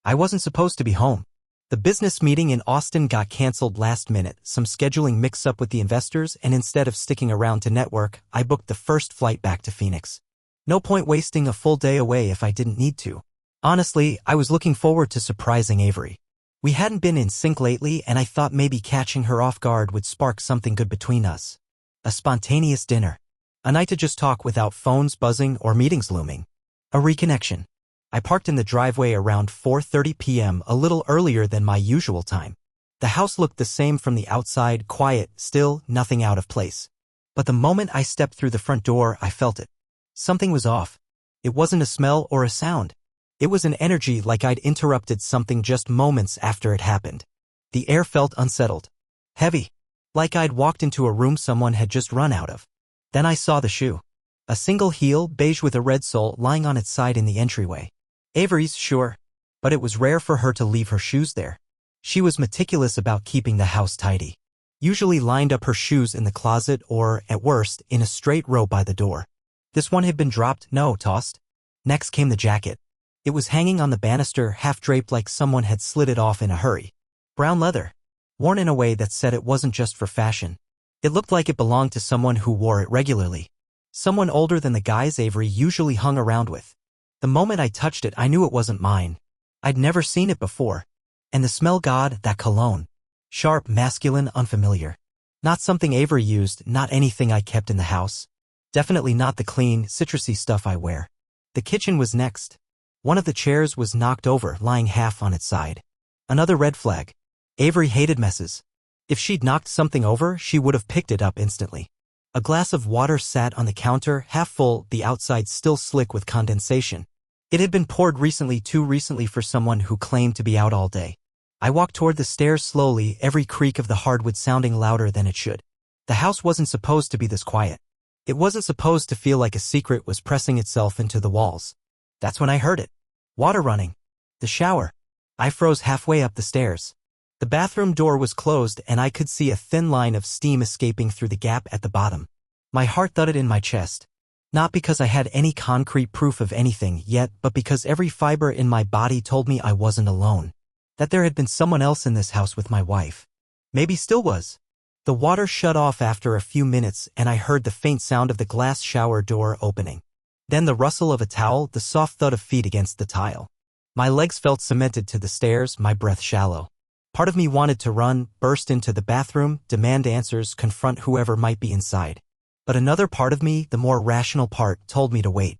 I wasn't supposed to be home. The business meeting in Austin got canceled last minute, some scheduling mix-up with the investors, and instead of sticking around to network, I booked the first flight back to Phoenix. No point wasting a full day away if I didn't need to. Honestly, I was looking forward to surprising Avery. We hadn't been in sync lately, and I thought maybe catching her off guard would spark something good between us. A spontaneous dinner. A night to just talk without phones buzzing or meetings looming. A reconnection. I parked in the driveway around 4:30 p.m., a little earlier than my usual time. The house looked the same from the outside, quiet, still, nothing out of place. But the moment I stepped through the front door, I felt it. Something was off. It wasn't a smell or a sound. It was an energy, like I'd interrupted something just moments after it happened. The air felt unsettled. Heavy. Like I'd walked into a room someone had just run out of. Then I saw the shoe. A single heel, beige with a red sole, lying on its side in the entryway. Avery's, sure. But it was rare for her to leave her shoes there. She was meticulous about keeping the house tidy. Usually lined up her shoes in the closet or, at worst, in a straight row by the door. This one had been dropped, no, tossed. Next came the jacket. It was hanging on the banister, half-draped like someone had slid it off in a hurry. Brown leather. Worn in a way that said it wasn't just for fashion. It looked like it belonged to someone who wore it regularly. Someone older than the guys Avery usually hung around with. The moment I touched it, I knew it wasn't mine. I'd never seen it before. And the smell, God, that cologne. Sharp, masculine, unfamiliar. Not something Avery used, not anything I kept in the house. Definitely not the clean, citrusy stuff I wear. The kitchen was next. One of the chairs was knocked over, lying half on its side. Another red flag. Avery hated messes. If she'd knocked something over, she would have picked it up instantly. A glass of water sat on the counter, half full, the outside still slick with condensation. It had been poured recently, too recently for someone who claimed to be out all day. I walked toward the stairs slowly, every creak of the hardwood sounding louder than it should. The house wasn't supposed to be this quiet. It wasn't supposed to feel like a secret was pressing itself into the walls. That's when I heard it. Water running. The shower. I froze halfway up the stairs. The bathroom door was closed and I could see a thin line of steam escaping through the gap at the bottom. My heart thudded in my chest. Not because I had any concrete proof of anything yet, but because every fiber in my body told me I wasn't alone. That there had been someone else in this house with my wife. Maybe still was. The water shut off after a few minutes and I heard the faint sound of the glass shower door opening. Then the rustle of a towel, the soft thud of feet against the tile. My legs felt cemented to the stairs, my breath shallow. Part of me wanted to run, burst into the bathroom, demand answers, confront whoever might be inside. But another part of me, the more rational part, told me to wait.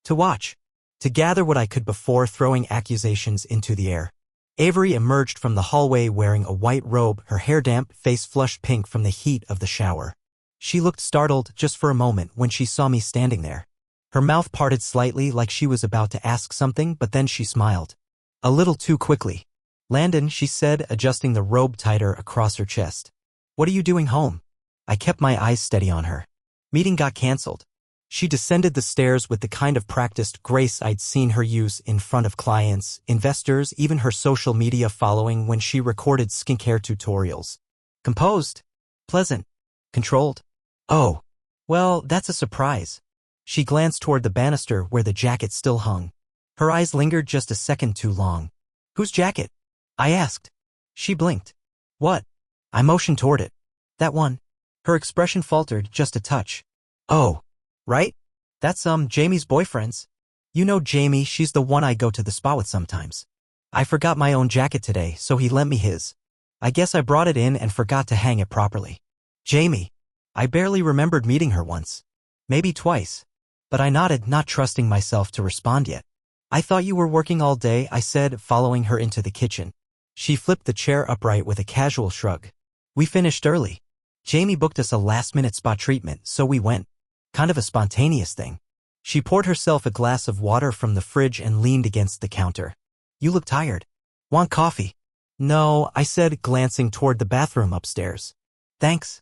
To watch. To gather what I could before throwing accusations into the air. Avery emerged from the hallway wearing a white robe, her hair damp, face flushed pink from the heat of the shower. She looked startled just for a moment when she saw me standing there. Her mouth parted slightly like she was about to ask something, but then she smiled. A little too quickly. Landon, she said, adjusting the robe tighter across her chest. What are you doing home? I kept my eyes steady on her. Meeting got canceled. She descended the stairs with the kind of practiced grace I'd seen her use in front of clients, investors, even her social media following when she recorded skincare tutorials. Composed. Pleasant. Controlled. Oh. Well, that's a surprise. She glanced toward the banister where the jacket still hung. Her eyes lingered just a second too long. Whose jacket? I asked. She blinked. What? I motioned toward it. That one. Her expression faltered just a touch. Oh. Right? That's Jamie's boyfriend's. You know Jamie, she's the one I go to the spa with sometimes. I forgot my own jacket today, so he lent me his. I guess I brought it in and forgot to hang it properly. Jamie. I barely remembered meeting her once. Maybe twice. But I nodded, not trusting myself to respond yet. I thought you were working all day, I said, following her into the kitchen. She flipped the chair upright with a casual shrug. We finished early. Jamie booked us a last-minute spa treatment, so we went. Kind of a spontaneous thing. She poured herself a glass of water from the fridge and leaned against the counter. You look tired. Want coffee? No, I said, glancing toward the bathroom upstairs. Thanks.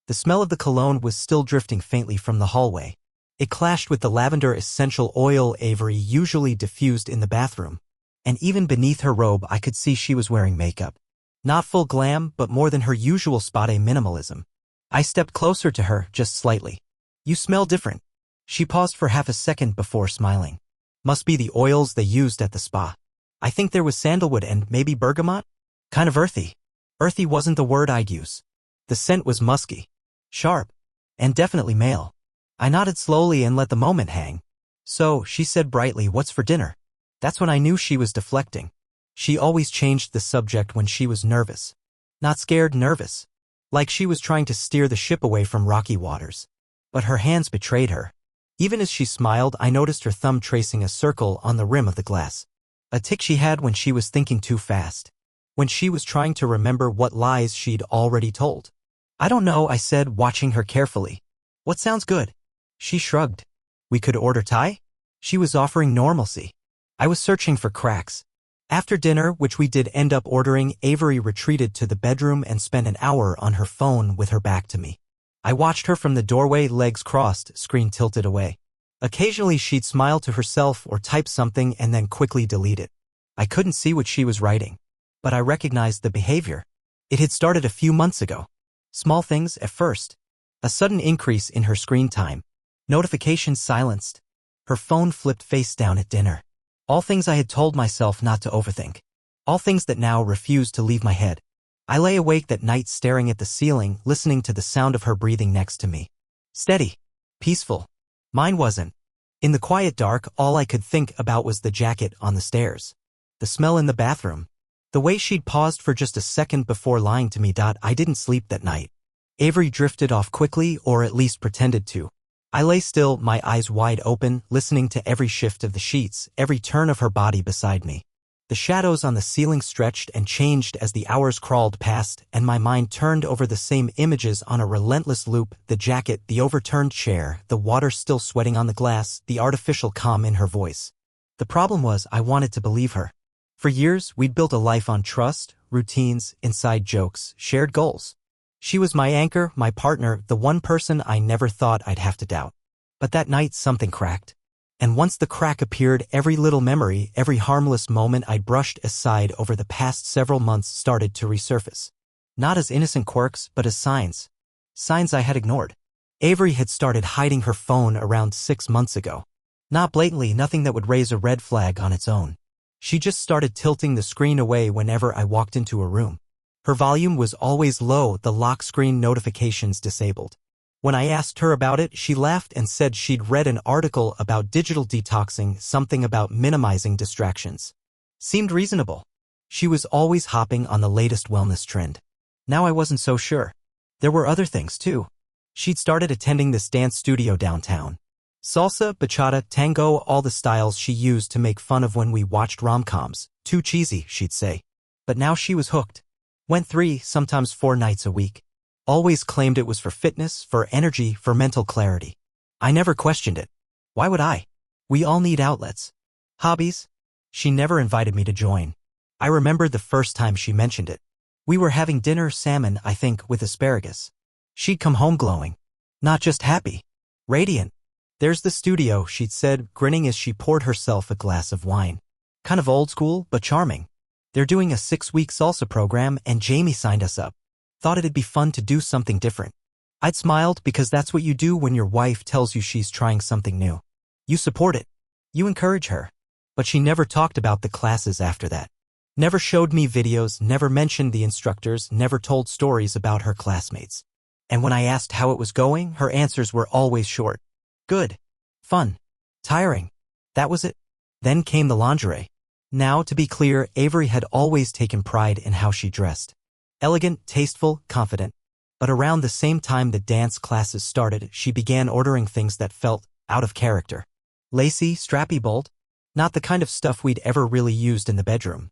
The smell of the cologne was still drifting faintly from the hallway. It clashed with the lavender essential oil Avery usually diffused in the bathroom. And even beneath her robe I could see she was wearing makeup. Not full glam, but more than her usual spa day minimalism. I stepped closer to her, just slightly. You smell different. She paused for half a second before smiling. Must be the oils they used at the spa. I think there was sandalwood and maybe bergamot? Kind of earthy. Earthy wasn't the word I'd use. The scent was musky, sharp, and definitely male. I nodded slowly and let the moment hang. So, she said brightly, what's for dinner? That's when I knew she was deflecting. She always changed the subject when she was nervous. Not scared, nervous. Like she was trying to steer the ship away from rocky waters. But her hands betrayed her. Even as she smiled, I noticed her thumb tracing a circle on the rim of the glass. A tic she had when she was thinking too fast. When she was trying to remember what lies she'd already told. I don't know, I said, watching her carefully. What sounds good? She shrugged. We could order Thai? She was offering normalcy. I was searching for cracks. After dinner, which we did end up ordering, Avery retreated to the bedroom and spent an hour on her phone with her back to me. I watched her from the doorway, legs crossed, screen tilted away. Occasionally she'd smile to herself or type something and then quickly delete it. I couldn't see what she was writing, but I recognized the behavior. It had started a few months ago. Small things at first. A sudden increase in her screen time. Notifications silenced. Her phone flipped face down at dinner. All things I had told myself not to overthink. All things that now refused to leave my head. I lay awake that night staring at the ceiling, listening to the sound of her breathing next to me. Steady. Peaceful. Mine wasn't. In the quiet dark, all I could think about was the jacket on the stairs. The smell in the bathroom. The way she'd paused for just a second before lying to me. I didn't sleep that night. Avery drifted off quickly, or at least pretended to. I lay still, my eyes wide open, listening to every shift of the sheets, every turn of her body beside me. The shadows on the ceiling stretched and changed as the hours crawled past, and my mind turned over the same images on a relentless loop: the jacket, the overturned chair, the water still sweating on the glass, the artificial calm in her voice. The problem was, I wanted to believe her. For years, we'd built a life on trust, routines, inside jokes, shared goals. She was my anchor, my partner, the one person I never thought I'd have to doubt. But that night something cracked. And once the crack appeared, every little memory, every harmless moment I'd brushed aside over the past several months started to resurface. Not as innocent quirks, but as signs. Signs I had ignored. Avery had started hiding her phone around 6 months ago. Not blatantly, nothing that would raise a red flag on its own. She just started tilting the screen away whenever I walked into a room. Her volume was always low, the lock screen notifications disabled. When I asked her about it, she laughed and said she'd read an article about digital detoxing, something about minimizing distractions. Seemed reasonable. She was always hopping on the latest wellness trend. Now I wasn't so sure. There were other things too. She'd started attending this dance studio downtown. Salsa, bachata, tango, all the styles she used to make fun of when we watched rom-coms. Too cheesy, she'd say. But now she was hooked. Went 3, sometimes 4 nights a week. Always claimed it was for fitness, for energy, for mental clarity. I never questioned it. Why would I? We all need outlets. Hobbies? She never invited me to join. I remembered the first time she mentioned it. We were having dinner, salmon, I think, with asparagus. She'd come home glowing. Not just happy. Radiant. There's the studio, she'd said, grinning as she poured herself a glass of wine. Kind of old school, but charming. They're doing a 6-week salsa program and Jamie signed us up. Thought it'd be fun to do something different. I'd smiled because that's what you do when your wife tells you she's trying something new. You support it. You encourage her. But she never talked about the classes after that. Never showed me videos, never mentioned the instructors, never told stories about her classmates. And when I asked how it was going, her answers were always short. Good. Fun. Tiring. That was it. Then came the lingerie. Now, to be clear, Avery had always taken pride in how she dressed. Elegant, tasteful, confident. But around the same time the dance classes started, she began ordering things that felt out of character. Lacy, strappy, bold. Not the kind of stuff we'd ever really used in the bedroom.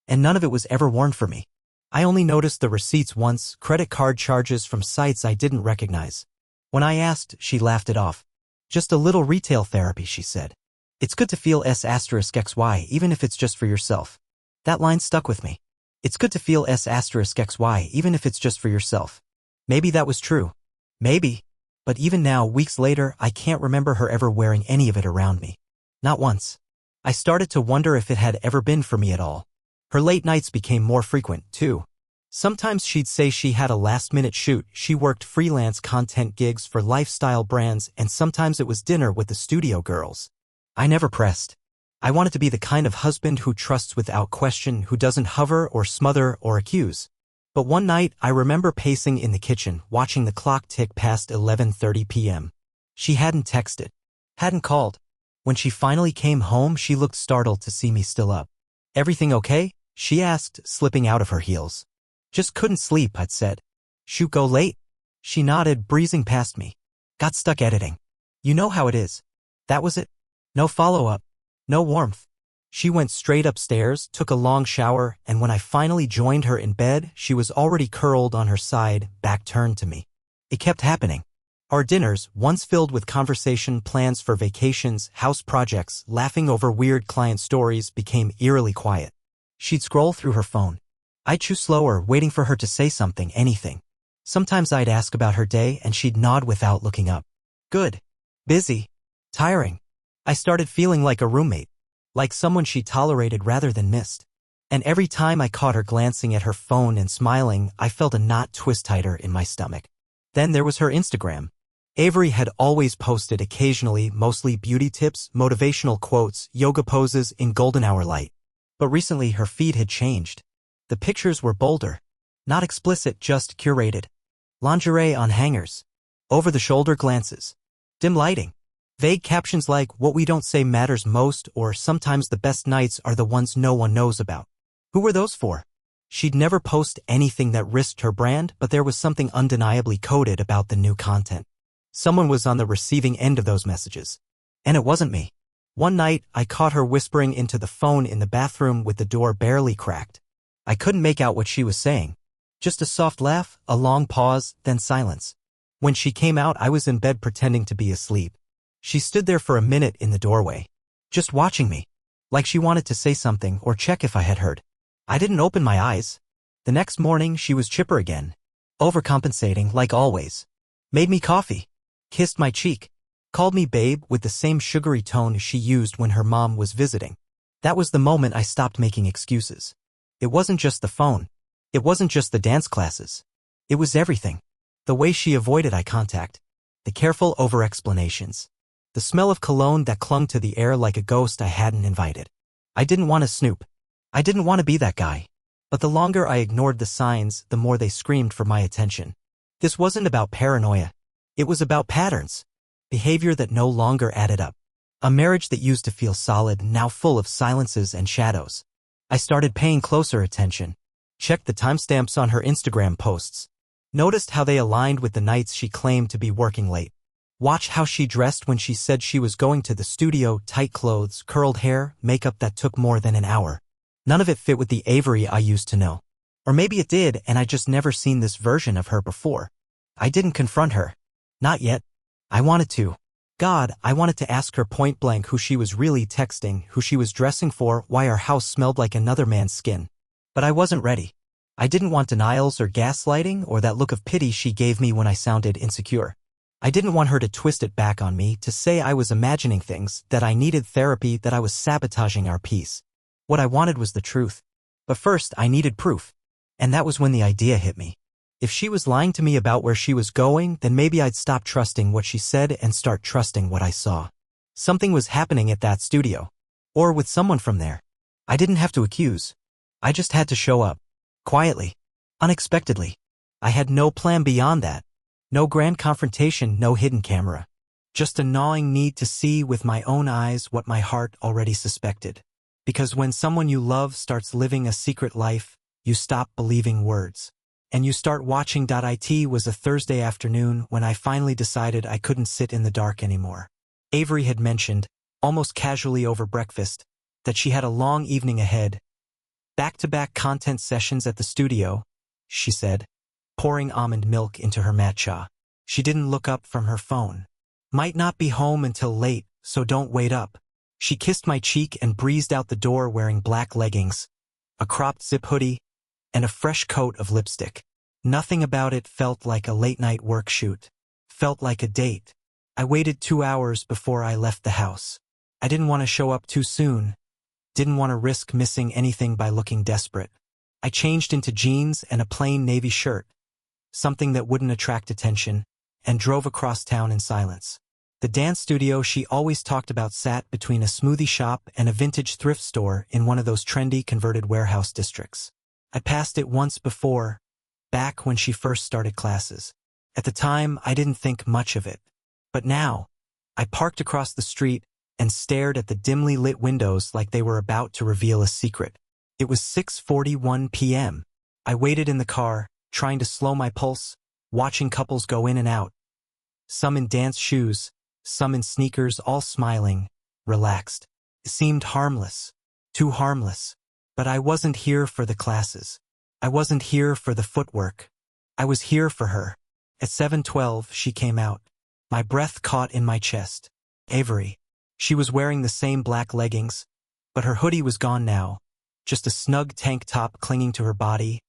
And none of it was ever worn for me. I only noticed the receipts once, credit card charges from sites I didn't recognize. When I asked, she laughed it off. Just a little retail therapy, she said. It's good to feel S**XY even if it's just for yourself. That line stuck with me. It's good to feel S**XY even if it's just for yourself. Maybe that was true. Maybe. But even now, weeks later, I can't remember her ever wearing any of it around me. Not once. I started to wonder if it had ever been for me at all. Her late nights became more frequent, too. Sometimes she'd say she had a last-minute shoot, she worked freelance content gigs for lifestyle brands, and sometimes it was dinner with the studio girls. I never pressed. I wanted to be the kind of husband who trusts without question, who doesn't hover or smother or accuse. But one night, I remember pacing in the kitchen, watching the clock tick past 11:30 p.m. She hadn't texted, hadn't called. When she finally came home, she looked startled to see me still up. "Everything okay?" she asked, slipping out of her heels. "Just couldn't sleep," I'd said. "Shoot go late?" She nodded, breezing past me. "Got stuck editing. You know how it is." That was it. No follow-up. No warmth. She went straight upstairs, took a long shower, and when I finally joined her in bed, she was already curled on her side, back turned to me. It kept happening. Our dinners, once filled with conversation, plans for vacations, house projects, laughing over weird client stories, became eerily quiet. She'd scroll through her phone. I'd chew slower, waiting for her to say something, anything. Sometimes I'd ask about her day, and she'd nod without looking up. Good. Busy. Tiring. I started feeling like a roommate. Like someone she tolerated rather than missed. And every time I caught her glancing at her phone and smiling, I felt a knot twist tighter in my stomach. Then there was her Instagram. Avery had always posted occasionally, mostly beauty tips, motivational quotes, yoga poses in golden hour light. But recently her feed had changed. The pictures were bolder. Not explicit, just curated. Lingerie on hangers. Over-the-shoulder glances. Dim lighting. Vague captions like, "What we don't say matters most," or "Sometimes the best nights are the ones no one knows about." Who were those for? She'd never post anything that risked her brand, but there was something undeniably coded about the new content. Someone was on the receiving end of those messages. And it wasn't me. One night, I caught her whispering into the phone in the bathroom with the door barely cracked. I couldn't make out what she was saying. Just a soft laugh, a long pause, then silence. When she came out, I was in bed pretending to be asleep. She stood there for a minute in the doorway, just watching me, like she wanted to say something or check if I had heard. I didn't open my eyes. The next morning, she was chipper again, overcompensating like always. Made me coffee, kissed my cheek, called me babe with the same sugary tone she used when her mom was visiting. That was the moment I stopped making excuses. It wasn't just the phone. It wasn't just the dance classes. It was everything. The way she avoided eye contact. The careful over-explanations. The smell of cologne that clung to the air like a ghost I hadn't invited. I didn't want to snoop. I didn't want to be that guy. But the longer I ignored the signs, the more they screamed for my attention. This wasn't about paranoia. It was about patterns. Behavior that no longer added up. A marriage that used to feel solid, now full of silences and shadows. I started paying closer attention. Checked the timestamps on her Instagram posts. Noticed how they aligned with the nights she claimed to be working late. Watched how she dressed when she said she was going to the studio, tight clothes, curled hair, makeup that took more than an hour. None of it fit with the Avery I used to know. Or maybe it did, and I just never seen this version of her before. I didn't confront her. Not yet. I wanted to. God, I wanted to ask her point blank who she was really texting, who she was dressing for, why our house smelled like another man's skin. But I wasn't ready. I didn't want denials or gaslighting or that look of pity she gave me when I sounded insecure. I didn't want her to twist it back on me, to say I was imagining things, that I needed therapy, that I was sabotaging our peace. What I wanted was the truth. But first, I needed proof. And that was when the idea hit me. If she was lying to me about where she was going, then maybe I'd stop trusting what she said and start trusting what I saw. Something was happening at that studio. Or with someone from there. I didn't have to accuse. I just had to show up. Quietly. Unexpectedly. I had no plan beyond that. No grand confrontation, no hidden camera. Just a gnawing need to see with my own eyes what my heart already suspected. Because when someone you love starts living a secret life, you stop believing words. And you start watching. It was a Thursday afternoon when I finally decided I couldn't sit in the dark anymore. Avery had mentioned, almost casually over breakfast, that she had a long evening ahead. Back-to-back content sessions at the studio, she said, pouring almond milk into her matcha. She didn't look up from her phone. Might not be home until late, so don't wait up. She kissed my cheek and breezed out the door wearing black leggings, a cropped zip hoodie, and a fresh coat of lipstick. Nothing about it felt like a late-night work shoot. Felt like a date. I waited 2 hours before I left the house. I didn't want to show up too soon. Didn't want to risk missing anything by looking desperate. I changed into jeans and a plain navy shirt, something that wouldn't attract attention, and drove across town in silence. The dance studio she always talked about sat between a smoothie shop and a vintage thrift store in one of those trendy converted warehouse districts. I passed it once before, back when she first started classes. At the time, I didn't think much of it. But now, I parked across the street and stared at the dimly lit windows like they were about to reveal a secret. It was 6:41 p.m. I waited in the car, trying to slow my pulse, watching couples go in and out. Some in dance shoes, some in sneakers, all smiling, relaxed. It seemed harmless, too harmless. But I wasn't here for the classes. I wasn't here for the footwork. I was here for her. At 7:12, she came out. My breath caught in my chest. Avery. She was wearing the same black leggings, but her hoodie was gone now. Just a snug tank top clinging to her body,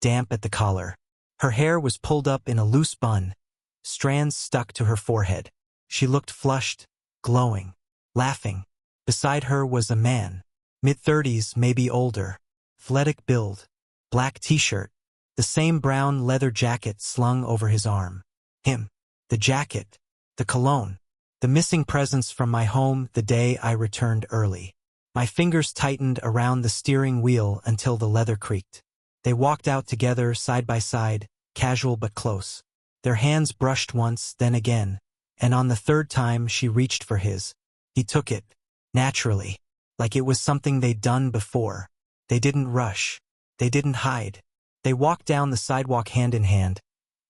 damp at the collar. Her hair was pulled up in a loose bun, strands stuck to her forehead. She looked flushed, glowing, laughing. Beside her was a man, mid-30s, maybe older, athletic build, black t-shirt, the same brown leather jacket slung over his arm. Him, the jacket, the cologne, the missing presents from my home the day I returned early. My fingers tightened around the steering wheel until the leather creaked. They walked out together, side by side, casual but close. Their hands brushed once, then again, and on the third time she reached for his. He took it, naturally, like it was something they'd done before. They didn't rush. They didn't hide. They walked down the sidewalk hand in hand,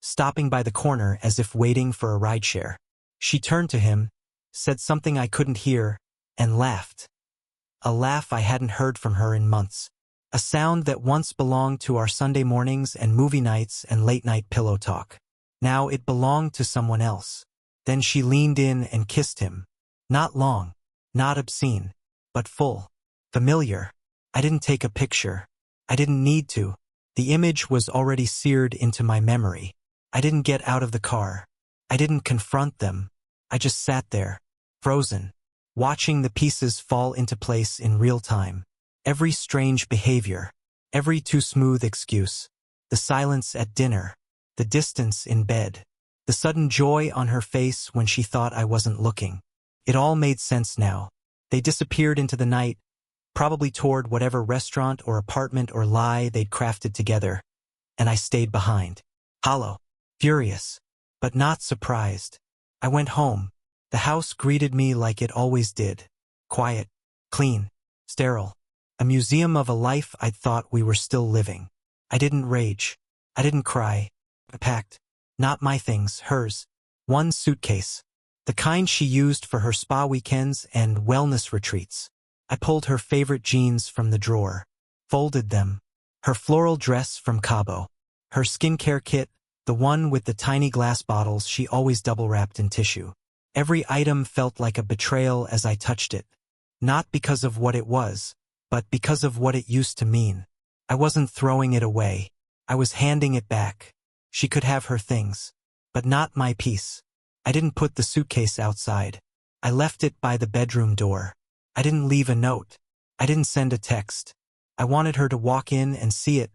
stopping by the corner as if waiting for a rideshare. She turned to him, said something I couldn't hear, and laughed. A laugh I hadn't heard from her in months. A sound that once belonged to our Sunday mornings and movie nights and late-night pillow talk. Now it belonged to someone else. Then she leaned in and kissed him. Not long, not obscene, but full, familiar. I didn't take a picture. I didn't need to. The image was already seared into my memory. I didn't get out of the car. I didn't confront them. I just sat there, frozen, watching the pieces fall into place in real time. Every strange behavior, every too smooth excuse, the silence at dinner, the distance in bed, the sudden joy on her face when she thought I wasn't looking. It all made sense now. They disappeared into the night, probably toward whatever restaurant or apartment or lie they'd crafted together, and I stayed behind. Hollow, furious, but not surprised. I went home. The house greeted me like it always did. Quiet, clean, sterile. A museum of a life I'd thought we were still living. I didn't rage. I didn't cry. I packed. Not my things, hers. One suitcase. The kind she used for her spa weekends and wellness retreats. I pulled her favorite jeans from the drawer. Folded them. Her floral dress from Cabo. Her skincare kit, the one with the tiny glass bottles she always double-wrapped in tissue. Every item felt like a betrayal as I touched it. Not because of what it was, but because of what it used to mean. I wasn't throwing it away. I was handing it back. She could have her things, but not my piece. I didn't put the suitcase outside. I left it by the bedroom door. I didn't leave a note. I didn't send a text. I wanted her to walk in and see it,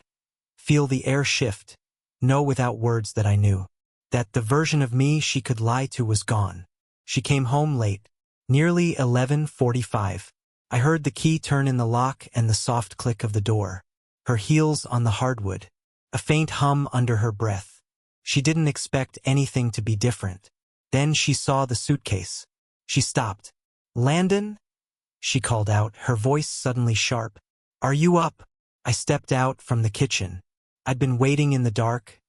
feel the air shift, know without words that I knew, that the version of me she could lie to was gone. She came home late, nearly 11:45. I heard the key turn in the lock and the soft click of the door. Her heels on the hardwood. A faint hum under her breath. She didn't expect anything to be different. Then she saw the suitcase. She stopped. "Landon?" she called out, her voice suddenly sharp. "Are you up?" I stepped out from the kitchen. I'd been waiting in the dark,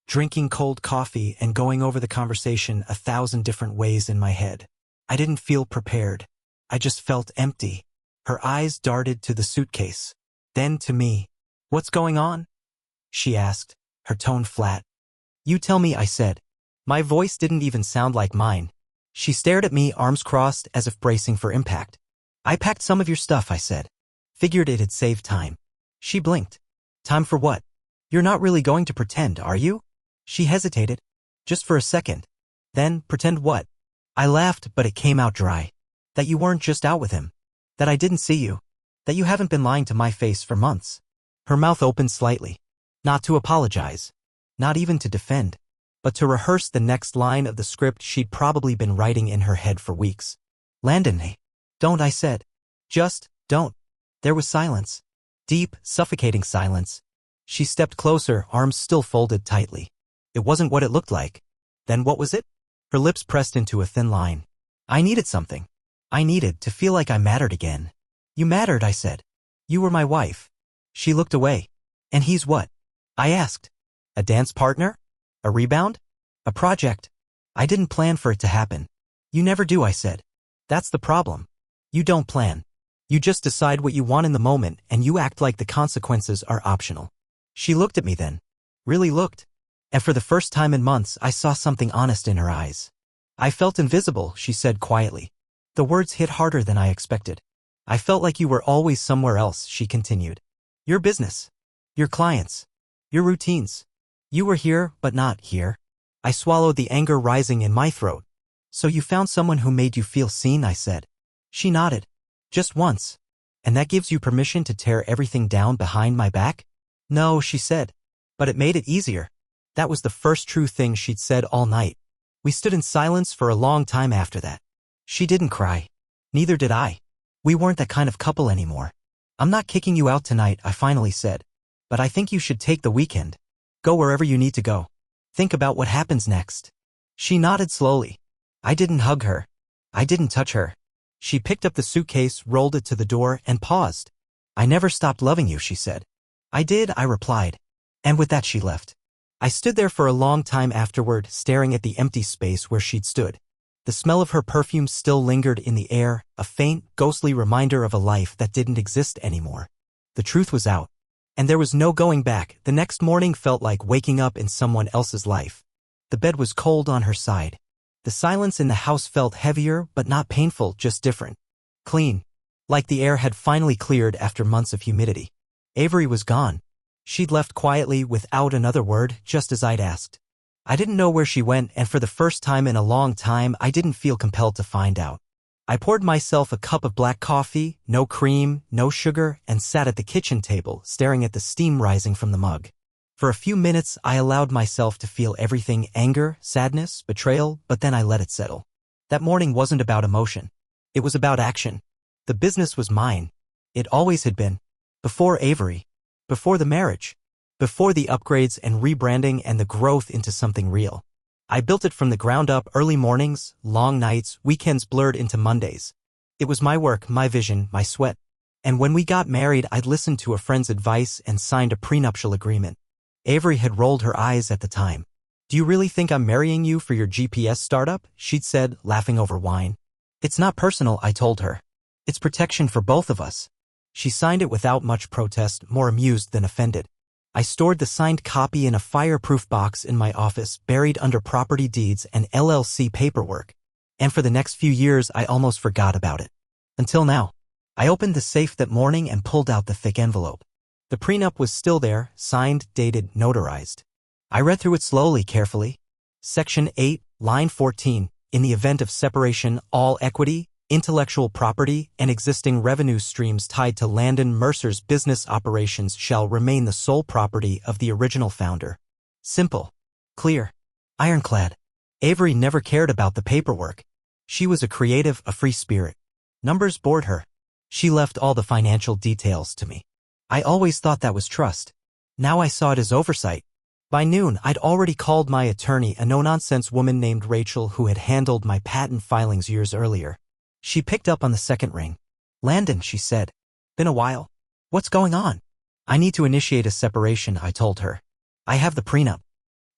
drinking cold coffee and going over the conversation 1,000 different ways in my head. I didn't feel prepared. I just felt empty. Her eyes darted to the suitcase, then to me. "What's going on?" she asked, her tone flat. "You tell me," I said. My voice didn't even sound like mine. She stared at me, arms crossed, as if bracing for impact. "I packed some of your stuff," I said. "Figured it'd save time." She blinked. "Time for what? You're not really going to pretend, are you?" She hesitated, just for a second. Then, pretend what? I laughed, but it came out dry. "That you weren't just out with him. That I didn't see you. That you haven't been lying to my face for months." Her mouth opened slightly. Not to apologize. Not even to defend. but to rehearse the next line of the script she'd probably been writing in her head for weeks. Landon, hey. Don't, I said. Just, don't. There was silence. Deep, suffocating silence. She stepped closer, arms still folded tightly. It wasn't what it looked like. Then what was it? Her lips pressed into a thin line. I needed something. I needed to feel like I mattered again. You mattered, I said. You were my wife. She looked away. And he's what? I asked. A dance partner? A rebound? A project? I didn't plan for it to happen. You never do, I said. That's the problem. You don't plan. You just decide what you want in the moment and you act like the consequences are optional. She looked at me then. Really looked. And for the first time in months, I saw something honest in her eyes. I felt invisible, she said quietly. The words hit harder than I expected. I felt like you were always somewhere else, she continued. Your business. Your clients. Your routines. You were here, but not here. I swallowed the anger rising in my throat. So you found someone who made you feel seen, I said. She nodded. Just once. And that gives you permission to tear everything down behind my back? No, she said. But it made it easier. That was the first true thing she'd said all night. We stood in silence for a long time after that. She didn't cry. Neither did I. We weren't that kind of couple anymore. I'm not kicking you out tonight, I finally said. But I think you should take the weekend. Go wherever you need to go. Think about what happens next. She nodded slowly. I didn't hug her. I didn't touch her. She picked up the suitcase, rolled it to the door, and paused. I never stopped loving you, she said. I did, I replied. And with that she left. I stood there for a long time afterward, staring at the empty space where she'd stood. The smell of her perfume still lingered in the air, a faint, ghostly reminder of a life that didn't exist anymore. The truth was out. And there was no going back. The next morning felt like waking up in someone else's life. The bed was cold on her side. The silence in the house felt heavier, but not painful, just different. Clean. Like the air had finally cleared after months of humidity. Avery was gone. She'd left quietly without another word, just as I'd asked. I didn't know where she went, and for the first time in a long time, I didn't feel compelled to find out. I poured myself a cup of black coffee, no cream, no sugar, and sat at the kitchen table, staring at the steam rising from the mug. For a few minutes, I allowed myself to feel everything: anger, sadness, betrayal, but then I let it settle. That morning wasn't about emotion. It was about action. The business was mine. It always had been. Before Avery. Before the marriage. Before the upgrades and rebranding and the growth into something real. I built it from the ground up: early mornings, long nights, weekends blurred into Mondays. It was my work, my vision, my sweat. And when we got married, I'd listened to a friend's advice and signed a prenuptial agreement. Avery had rolled her eyes at the time. Do you really think I'm marrying you for your GPS startup? She'd said, laughing over wine. It's not personal, I told her. It's protection for both of us. She signed it without much protest, more amused than offended. I stored the signed copy in a fireproof box in my office, buried under property deeds and LLC paperwork. And for the next few years, I almost forgot about it. Until now. I opened the safe that morning and pulled out the thick envelope. The prenup was still there, signed, dated, notarized. I read through it slowly, carefully. Section 8, line 14, in the event of separation, all equity, intellectual property, and existing revenue streams tied to Landon Mercer's business operations shall remain the sole property of the original founder. Simple. Clear. Ironclad. Avery never cared about the paperwork. She was a creative, a free spirit. Numbers bored her. She left all the financial details to me. I always thought that was trust. Now I saw it as oversight. By noon, I'd already called my attorney, a no-nonsense woman named Rachel who had handled my patent filings years earlier. She picked up on the second ring. Landon, she said. Been a while. What's going on? I need to initiate a separation, I told her. I have the prenup.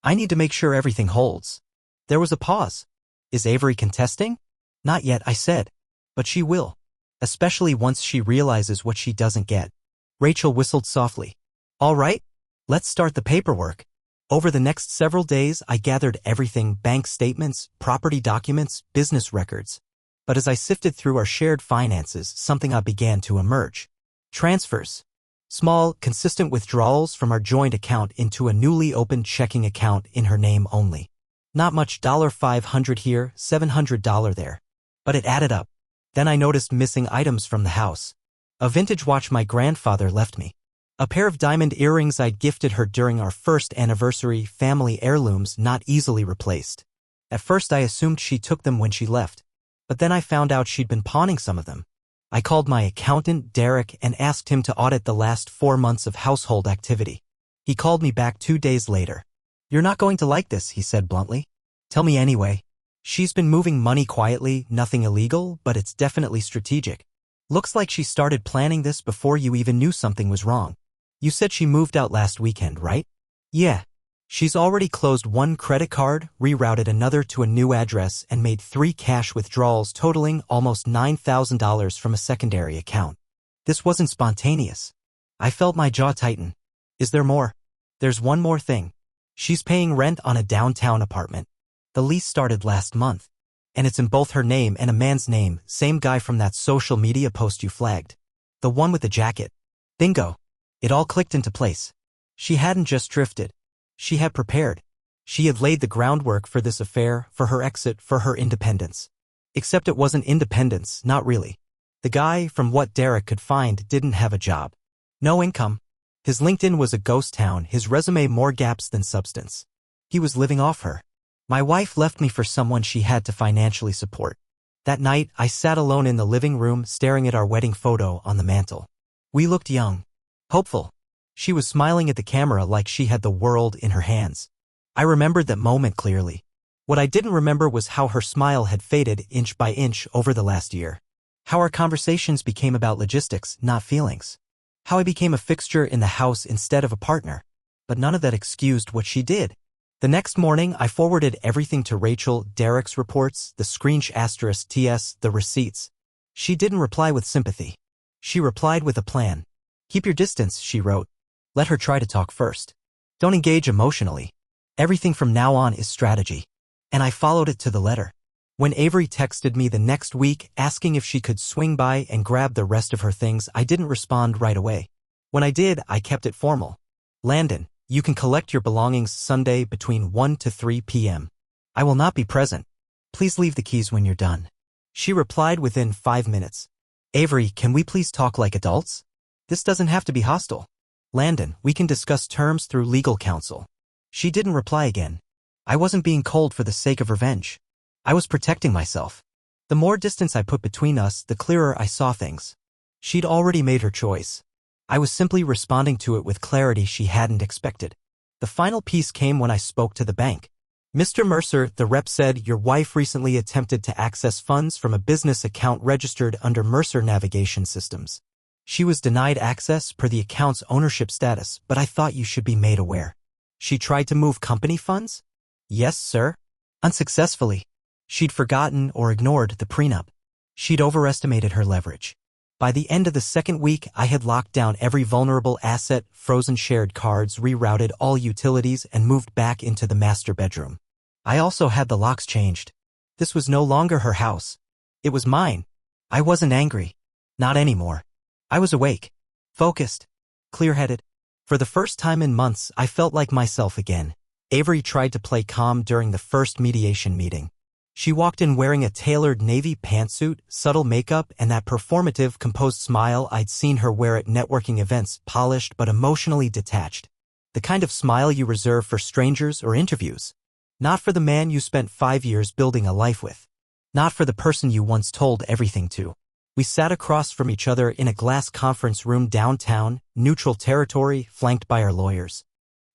I need to make sure everything holds. There was a pause. Is Avery contesting? Not yet, I said. But she will. Especially once she realizes what she doesn't get. Rachel whistled softly. All right, let's start the paperwork. Over the next several days, I gathered everything: bank statements, property documents, business records. But as I sifted through our shared finances, something odd began to emerge. Transfers. Small, consistent withdrawals from our joint account into a newly opened checking account in her name only. Not much: $500 here, $700 there. But it added up. Then I noticed missing items from the house. A vintage watch my grandfather left me. A pair of diamond earrings I'd gifted her during our first anniversary, family heirlooms not easily replaced. At first I assumed she took them when she left, but then I found out she'd been pawning some of them. I called my accountant, Derek, and asked him to audit the last 4 months of household activity. He called me back 2 days later. "You're not going to like this," he said bluntly. "Tell me anyway." "She's been moving money quietly, nothing illegal, but it's definitely strategic. Looks like she started planning this before you even knew something was wrong. You said she moved out last weekend, right?" "Yeah. She's already closed 1 credit card, rerouted another to a new address, and made 3 cash withdrawals totaling almost $9,000 from a secondary account. This wasn't spontaneous." I felt my jaw tighten. "Is there more?" "There's one more thing. She's paying rent on a downtown apartment. The lease started last month, and it's in both her name and a man's name, same guy from that social media post you flagged. The one with the jacket." Bingo. It all clicked into place. She hadn't just drifted. She had prepared. She had laid the groundwork for this affair, for her exit, for her independence. Except it wasn't independence, not really. The guy, from what Derek could find, didn't have a job. No income. His LinkedIn was a ghost town, his resume more gaps than substance. He was living off her. My wife left me for someone she had to financially support. That night, I sat alone in the living room, staring at our wedding photo on the mantel. We looked young. Hopeful. She was smiling at the camera like she had the world in her hands. I remembered that moment clearly. What I didn't remember was how her smile had faded inch by inch over the last year. How our conversations became about logistics, not feelings. How I became a fixture in the house instead of a partner. But none of that excused what she did. The next morning, I forwarded everything to Rachel, Derek's reports, the ***, the receipts. She didn't reply with sympathy. She replied with a plan. "Keep your distance," she wrote. "Let her try to talk first. Don't engage emotionally. Everything from now on is strategy." And I followed it to the letter. When Avery texted me the next week asking if she could swing by and grab the rest of her things, I didn't respond right away. When I did, I kept it formal. "Landon, you can collect your belongings Sunday between 1 to 3 p.m. I will not be present. Please leave the keys when you're done." She replied within 5 minutes. "Avery, can we please talk like adults? This doesn't have to be hostile. Landon, we can discuss terms through legal counsel." She didn't reply again. I wasn't being cold for the sake of revenge. I was protecting myself. The more distance I put between us, the clearer I saw things. She'd already made her choice. I was simply responding to it with clarity she hadn't expected. The final piece came when I spoke to the bank. "Mr. Mercer," the rep said, "your wife recently attempted to access funds from a business account registered under Mercer Navigation Systems. She was denied access per the account's ownership status, but I thought you should be made aware." "She tried to move company funds?" "Yes, sir. Unsuccessfully. She'd forgotten or ignored the prenup. She'd overestimated her leverage. By the end of the second week, I had locked down every vulnerable asset, frozen shared cards, rerouted all utilities, and moved back into the master bedroom. I also had the locks changed. This was no longer her house. It was mine. I wasn't angry. Not anymore. I was awake, focused, clear-headed. For the first time in months, I felt like myself again. Avery tried to play calm during the first mediation meeting. She walked in wearing a tailored navy pantsuit, subtle makeup, and that performative, composed smile I'd seen her wear at networking events, polished but emotionally detached. The kind of smile you reserve for strangers or interviews. Not for the man you spent 5 years building a life with. Not for the person you once told everything to. We sat across from each other in a glass conference room downtown, neutral territory, flanked by our lawyers.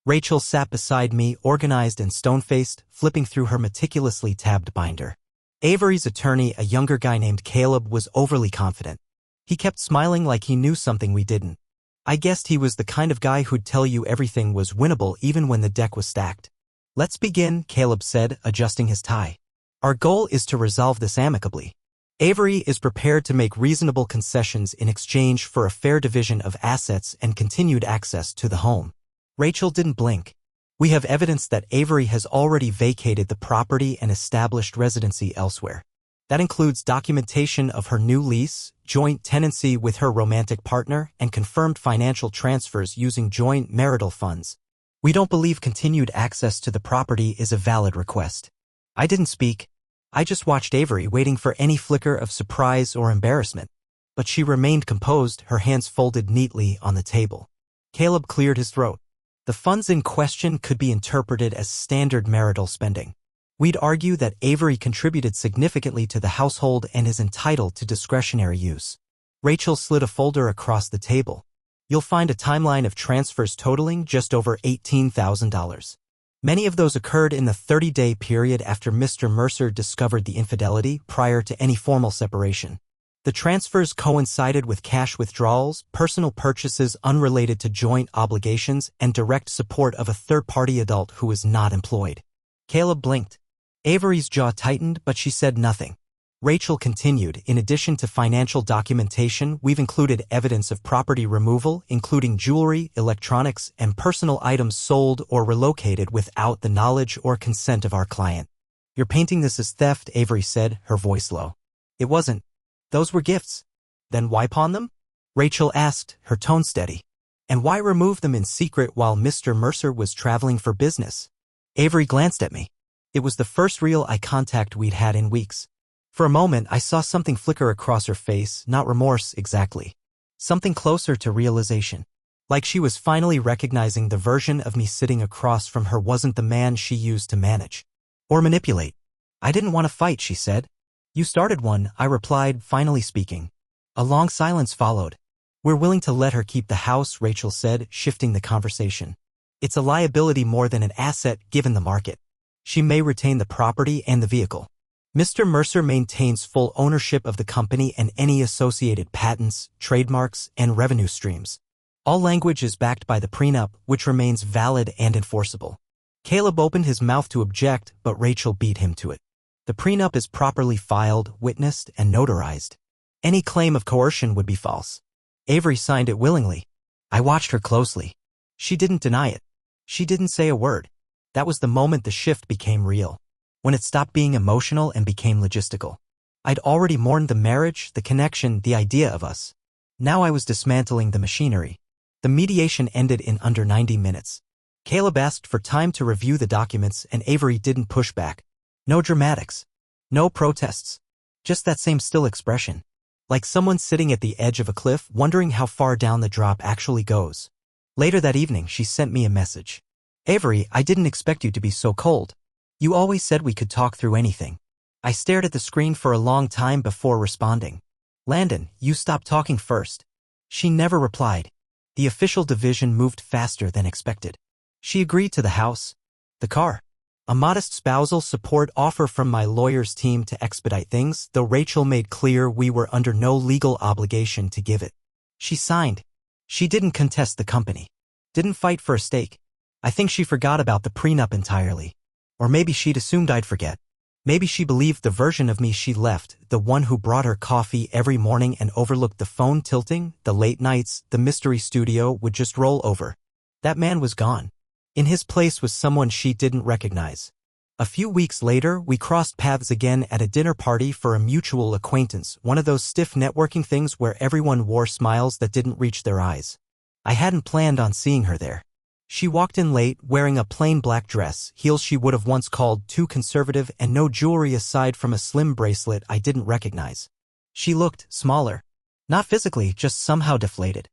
Rachel sat beside me, organized and stone-faced, flipping through her meticulously tabbed binder. Avery's attorney, a younger guy named Caleb, was overly confident. He kept smiling like he knew something we didn't. I guessed he was the kind of guy who'd tell you everything was winnable even when the deck was stacked. "Let's begin," Caleb said, adjusting his tie. "Our goal is to resolve this amicably. Avery is prepared to make reasonable concessions in exchange for a fair division of assets and continued access to the home." Rachel didn't blink. "We have evidence that Avery has already vacated the property and established residency elsewhere. That includes documentation of her new lease, joint tenancy with her romantic partner, and confirmed financial transfers using joint marital funds. We don't believe continued access to the property is a valid request." I didn't speak. I just watched Avery, waiting for any flicker of surprise or embarrassment. But she remained composed, her hands folded neatly on the table. Caleb cleared his throat. The funds in question could be interpreted as standard marital spending. We'd argue that Avery contributed significantly to the household and is entitled to discretionary use. Rachel slid a folder across the table. You'll find a timeline of transfers totaling just over $18,000. Many of those occurred in the 30-day period after Mr. Mercer discovered the infidelity prior to any formal separation. The transfers coincided with cash withdrawals, personal purchases unrelated to joint obligations, and direct support of a third-party adult who was not employed. Caleb blinked. Avery's jaw tightened, but she said nothing. Rachel continued, in addition to financial documentation, we've included evidence of property removal, including jewelry, electronics, and personal items sold or relocated without the knowledge or consent of our client. You're painting this as theft, Avery said, her voice low. It wasn't. Those were gifts. Then why pawn them? Rachel asked, her tone steady. And why remove them in secret while Mr. Mercer was traveling for business? Avery glanced at me. It was the first real eye contact we'd had in weeks. For a moment, I saw something flicker across her face, not remorse exactly. Something closer to realization. Like she was finally recognizing the version of me sitting across from her wasn't the man she used to manage. Or manipulate. I didn't want to fight, she said. You started one, I replied, finally speaking. A long silence followed. We're willing to let her keep the house, Rachel said, shifting the conversation. It's a liability more than an asset given the market. She may retain the property and the vehicle. Mr. Mercer maintains full ownership of the company and any associated patents, trademarks, and revenue streams. All language is backed by the prenup, which remains valid and enforceable. Caleb opened his mouth to object, but Rachel beat him to it. The prenup is properly filed, witnessed, and notarized. Any claim of coercion would be false. Avery signed it willingly. I watched her closely. She didn't deny it. She didn't say a word. That was the moment the shift became real. When it stopped being emotional and became logistical. I'd already mourned the marriage, the connection, the idea of us. Now I was dismantling the machinery. The mediation ended in under 90 minutes. Caleb asked for time to review the documents and Avery didn't push back. No dramatics. No protests. Just that same still expression. Like someone sitting at the edge of a cliff wondering how far down the drop actually goes. Later that evening, she sent me a message. Avery, I didn't expect you to be so cold. You always said we could talk through anything. I stared at the screen for a long time before responding. Landon, you stopped talking first. She never replied. The official division moved faster than expected. She agreed to the house. The car. A modest spousal support offer from my lawyer's team to expedite things, though Rachel made clear we were under no legal obligation to give it. She signed. She didn't contest the company. Didn't fight for a stake. I think she forgot about the prenup entirely. Or maybe she'd assumed I'd forget. Maybe she believed the version of me she left, the one who brought her coffee every morning and overlooked the phone tilting, the late nights, the mystery studio, would just roll over. That man was gone. In his place was someone she didn't recognize. A few weeks later, we crossed paths again at a dinner party for a mutual acquaintance, one of those stiff networking things where everyone wore smiles that didn't reach their eyes. I hadn't planned on seeing her there. She walked in late, wearing a plain black dress, heels she would have once called too conservative, and no jewelry aside from a slim bracelet I didn't recognize. She looked smaller. Not physically, just somehow deflated.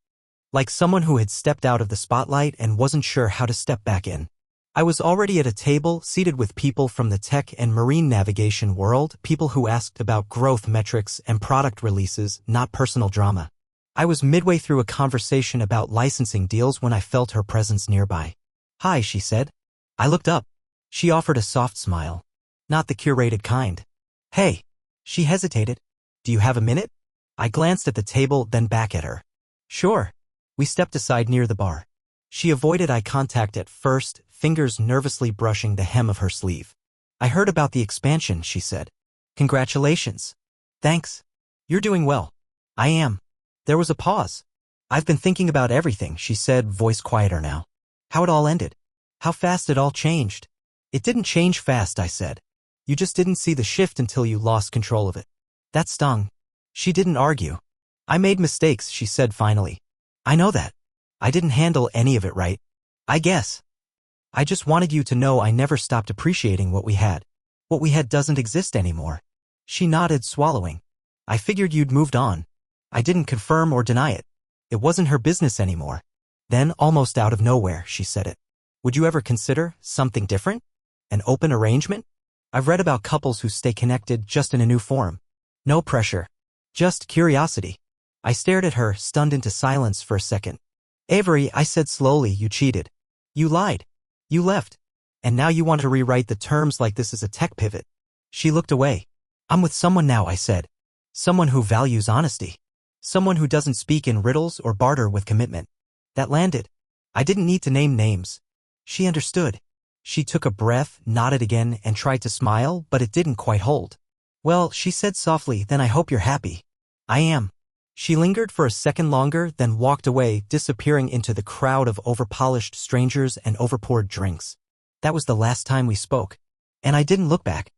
Like someone who had stepped out of the spotlight and wasn't sure how to step back in. I was already at a table, seated with people from the tech and marine navigation world, people who asked about growth metrics and product releases, not personal drama. I was midway through a conversation about licensing deals when I felt her presence nearby. Hi, she said. I looked up. She offered a soft smile. Not the curated kind. Hey. She hesitated. Do you have a minute? I glanced at the table, then back at her. Sure. We stepped aside near the bar. She avoided eye contact at first, fingers nervously brushing the hem of her sleeve. I heard about the expansion, she said. Congratulations. Thanks. You're doing well. I am. There was a pause. I've been thinking about everything, she said, voice quieter now. How it all ended. How fast it all changed. It didn't change fast, I said. You just didn't see the shift until you lost control of it. That stung. She didn't argue. I made mistakes, she said finally. I know that. I didn't handle any of it right. I guess. I just wanted you to know I never stopped appreciating what we had. What we had doesn't exist anymore. She nodded, swallowing. I figured you'd moved on. I didn't confirm or deny it. It wasn't her business anymore. Then, almost out of nowhere, she said it. Would you ever consider something different? An open arrangement? I've read about couples who stay connected just in a new form. No pressure. Just curiosity. I stared at her, stunned into silence for a second. Avery, I said slowly, you cheated. You lied. You left. And now you want to rewrite the terms like this is a tech pivot. She looked away. I'm with someone now, I said. Someone who values honesty. Someone who doesn't speak in riddles or barter with commitment. That landed. I didn't need to name names. She understood. She took a breath, nodded again, and tried to smile, but it didn't quite hold. Well, she said softly, then I hope you're happy. I am. She lingered for a second longer, then walked away, disappearing into the crowd of overpolished strangers and overpoured drinks. That was the last time we spoke. And I didn't look back.